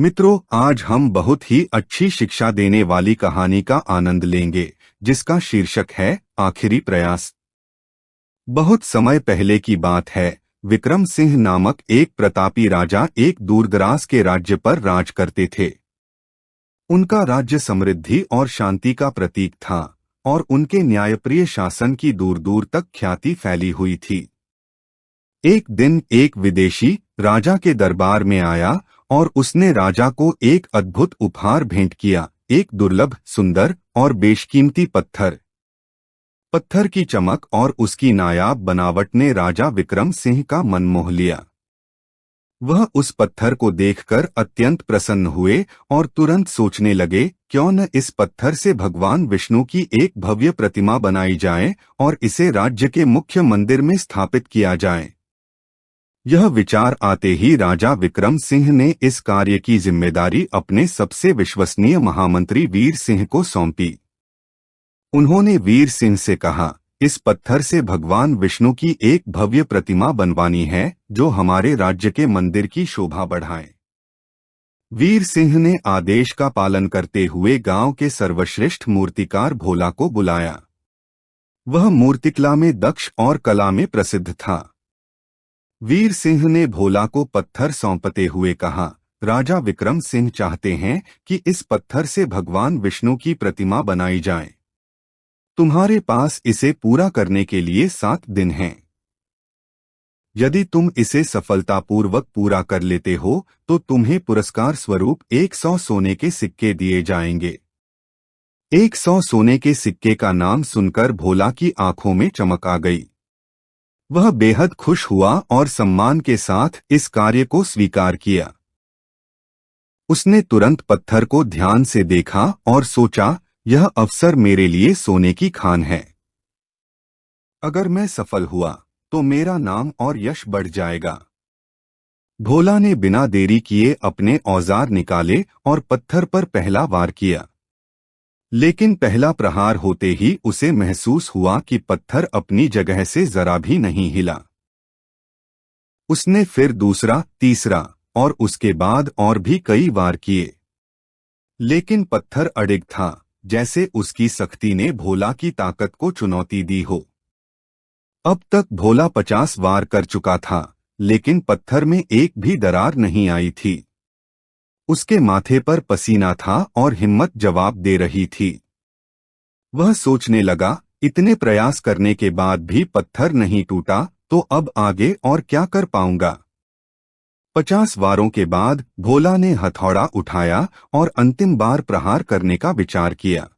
मित्रों, आज हम बहुत ही अच्छी शिक्षा देने वाली कहानी का आनंद लेंगे, जिसका शीर्षक है आखिरी प्रयास। बहुत समय पहले की बात है। विक्रम सिंह नामक एक प्रतापी राजा एक दूरदराज के राज्य पर राज करते थे। उनका राज्य समृद्धि और शांति का प्रतीक था और उनके न्यायप्रिय शासन की दूर दूर तक ख्याति फैली हुई थी। एक दिन एक विदेशी राजा के दरबार में आया और उसने राजा को एक अद्भुत उपहार भेंट किया, एक दुर्लभ, सुंदर और बेशकीमती पत्थर। पत्थर की चमक और उसकी नायाब बनावट ने राजा विक्रम सिंह का मन मोह लिया। वह उस पत्थर को देखकर अत्यंत प्रसन्न हुए और तुरंत सोचने लगे, क्यों न इस पत्थर से भगवान विष्णु की एक भव्य प्रतिमा बनाई जाए और इसे राज्य के मुख्य मंदिर में स्थापित किया जाए। यह विचार आते ही राजा विक्रम सिंह ने इस कार्य की जिम्मेदारी अपने सबसे विश्वसनीय महामंत्री वीर सिंह को सौंपी। उन्होंने वीर सिंह से कहा, इस पत्थर से भगवान विष्णु की एक भव्य प्रतिमा बनवानी है जो हमारे राज्य के मंदिर की शोभा बढ़ाए। वीर सिंह ने आदेश का पालन करते हुए गांव के सर्वश्रेष्ठ मूर्तिकार भोला को बुलाया। वह मूर्तिकला में दक्ष और कला में प्रसिद्ध था। वीर सिंह ने भोला को पत्थर सौंपते हुए कहा, राजा विक्रम सिंह चाहते हैं कि इस पत्थर से भगवान विष्णु की प्रतिमा बनाई जाए। तुम्हारे पास इसे पूरा करने के लिए 7 दिन हैं। यदि तुम इसे सफलतापूर्वक पूरा कर लेते हो तो तुम्हें पुरस्कार स्वरूप 100 सोने के सिक्के दिए जाएंगे। 100 सोने के सिक्के का नाम सुनकर भोला की आंखों में चमक आ गई। वह बेहद खुश हुआ और सम्मान के साथ इस कार्य को स्वीकार किया। उसने तुरंत पत्थर को ध्यान से देखा और सोचा, यह अवसर मेरे लिए सोने की खान है। अगर मैं सफल हुआ तो मेरा नाम और यश बढ़ जाएगा। भोला ने बिना देरी किए अपने औजार निकाले और पत्थर पर पहला वार किया। लेकिन पहला प्रहार होते ही उसे महसूस हुआ कि पत्थर अपनी जगह से जरा भी नहीं हिला। उसने फिर दूसरा, तीसरा और उसके बाद और भी कई वार किए, लेकिन पत्थर अडिग था, जैसे उसकी सख्ती ने भोला की ताकत को चुनौती दी हो। अब तक भोला 50 वार कर चुका था, लेकिन पत्थर में एक भी दरार नहीं आई थी। उसके माथे पर पसीना था और हिम्मत जवाब दे रही थी। वह सोचने लगा, इतने प्रयास करने के बाद भी पत्थर नहीं टूटा तो अब आगे और क्या कर पाऊंगा। 50 वारों के बाद भोला ने हथौड़ा उठाया और अंतिम बार प्रहार करने का विचार किया।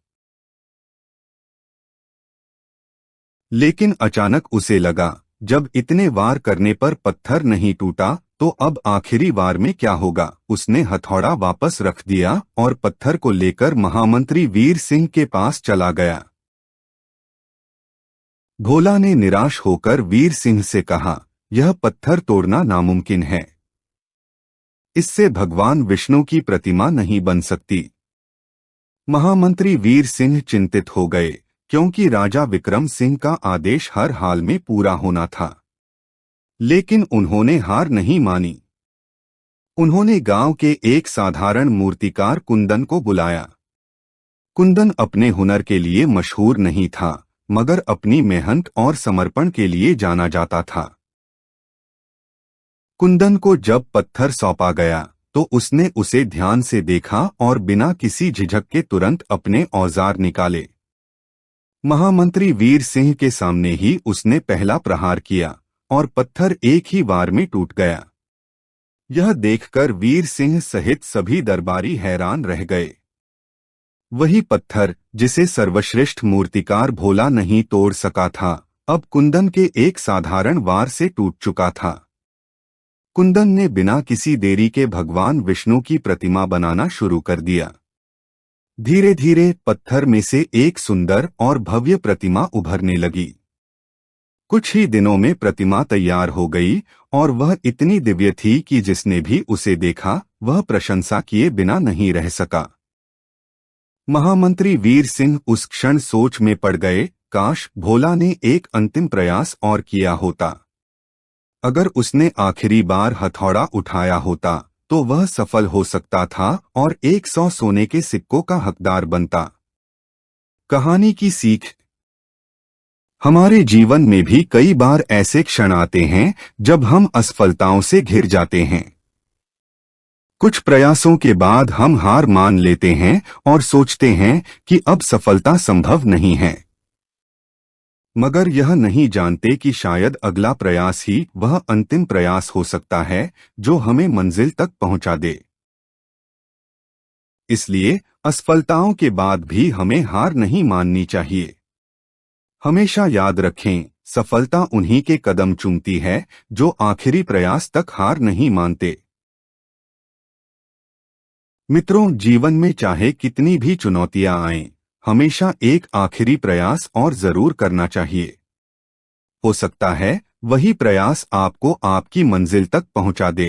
लेकिन अचानक उसे लगा, जब इतने वार करने पर पत्थर नहीं टूटा तो अब आखिरी वार में क्या होगा। उसने हथौड़ा वापस रख दिया और पत्थर को लेकर महामंत्री वीर सिंह के पास चला गया। भोला ने निराश होकर वीर सिंह से कहा, यह पत्थर तोड़ना नामुमकिन है। इससे भगवान विष्णु की प्रतिमा नहीं बन सकती। महामंत्री वीर सिंह चिंतित हो गए, क्योंकि राजा विक्रम सिंह का आदेश हर हाल में पूरा होना था। लेकिन उन्होंने हार नहीं मानी। उन्होंने गांव के एक साधारण मूर्तिकार कुंदन को बुलाया। कुंदन अपने हुनर के लिए मशहूर नहीं था, मगर अपनी मेहनत और समर्पण के लिए जाना जाता था। कुंदन को जब पत्थर सौंपा गया तो उसने उसे ध्यान से देखा और बिना किसी झिझक के तुरंत अपने औजार निकाले। महामंत्री वीर सिंह के सामने ही उसने पहला प्रहार किया और पत्थर एक ही वार में टूट गया। यह देखकर वीर सिंह सहित सभी दरबारी हैरान रह गए। वही पत्थर जिसे सर्वश्रेष्ठ मूर्तिकार भोला नहीं तोड़ सका था, अब कुंदन के एक साधारण वार से टूट चुका था। कुंदन ने बिना किसी देरी के भगवान विष्णु की प्रतिमा बनाना शुरू कर दिया। धीरे धीरे पत्थर में से एक सुंदर और भव्य प्रतिमा उभरने लगी। कुछ ही दिनों में प्रतिमा तैयार हो गई और वह इतनी दिव्य थी कि जिसने भी उसे देखा वह प्रशंसा किए बिना नहीं रह सका। महामंत्री वीर सिंह उस क्षण सोच में पड़ गए, काश भोला ने एक अंतिम प्रयास और किया होता। अगर उसने आखिरी बार हथौड़ा उठाया होता तो वह सफल हो सकता था और 100 सोने के सिक्कों का हकदार बनता। कहानी की सीख। हमारे जीवन में भी कई बार ऐसे क्षण आते हैं जब हम असफलताओं से घिर जाते हैं। कुछ प्रयासों के बाद हम हार मान लेते हैं और सोचते हैं कि अब सफलता संभव नहीं है, मगर यह नहीं जानते कि शायद अगला प्रयास ही वह अंतिम प्रयास हो सकता है जो हमें मंजिल तक पहुंचा दे। इसलिए असफलताओं के बाद भी हमें हार नहीं माननी चाहिए। हमेशा याद रखें, सफलता उन्हीं के कदम चूमती है जो आखिरी प्रयास तक हार नहीं मानते। मित्रों, जीवन में चाहे कितनी भी चुनौतियां आएं, हमेशा एक आखिरी प्रयास और जरूर करना चाहिए। हो सकता है वही प्रयास आपको आपकी मंजिल तक पहुंचा दे।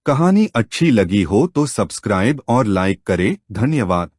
कहानी अच्छी लगी हो तो सब्सक्राइब और लाइक करें। धन्यवाद।